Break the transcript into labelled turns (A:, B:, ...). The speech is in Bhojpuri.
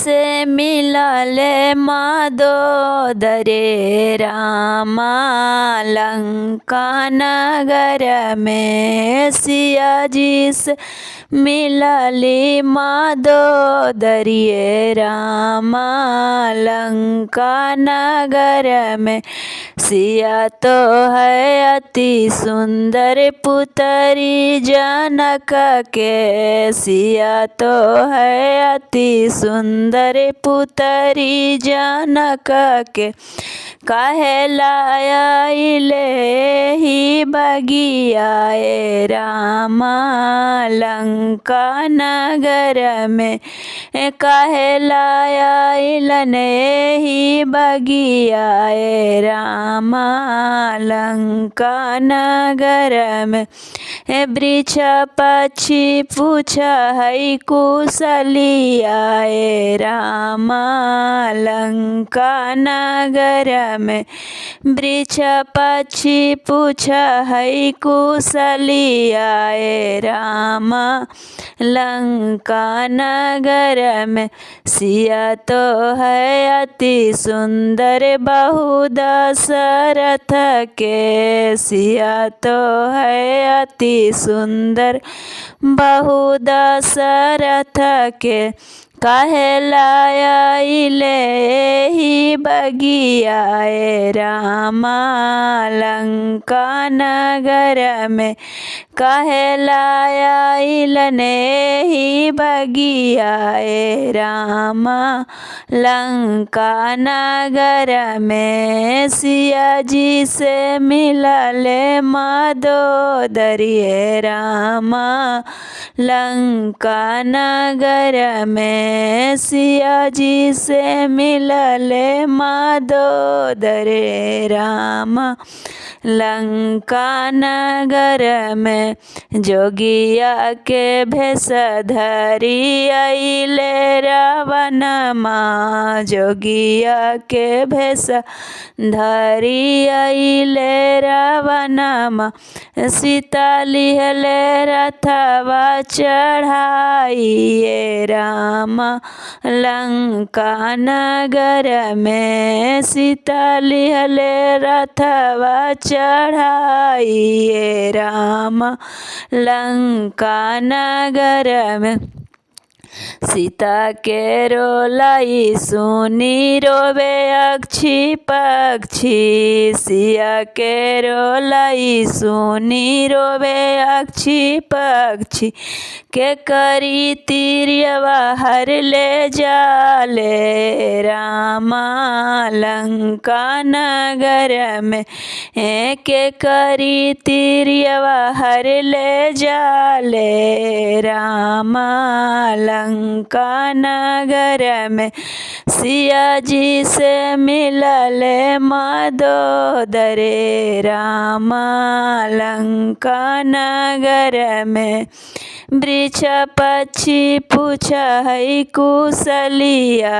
A: से मिलल मंदोदरी रामा लंका नगर में। सिया जी से मिलली मंदोदरी रामा लंका नगर में। सिया तो है अति सुंदर पुत्री जनक के। सिया तो है अति सुंदर पुत्री जनक के। काहे लाइले ही बगिया रामा लंका नगर में। काहे लाइलने ही बगिया रामा लंका नगर में। वृक्ष पक्षी पूछा है कुशलिया रामा लंका नगर में। वृक्ष पक्षी पूछा है कुशलिया रामा लंका नगर में। सिया तो है अति सुंदर बहु दशरथ के। सिया तो है अति सुंदर बहु दशरथ के। काहे लाइले ही बगिया रामा लंका नगर में। काहे लाइलने ही बगिया रामा लंका नगर में। सिया जी से मिलल मंदोदरी रामा लंका नगर में। सिया जी से मिलल मंदोदरी रामा लंका नगर में। जोगिया के भेष धरी अइले रावण माँ। जोगिया के भेष धरी अइले रावण माँ। सीता लिहले रथवा चढ़ाइए रामा लंका नगर में। सीता लिहले रथवा चढ़ाइए रामा लंका नगर में। सीता के रोलाई सुनी रोवे अक्षी पक्षी। सिया के रोलाई सुनी रोवे अक्षी पक्षी। के करी तिरियवा हर ले जाले रामा लंका नगर में। के करी तिरियवा हर ले जाले रामा लंका नगर में। सिया जी से मिलल मंदोदरी रामा लंका नगर में। वृक्ष पक्षी पूछा है कुशलिया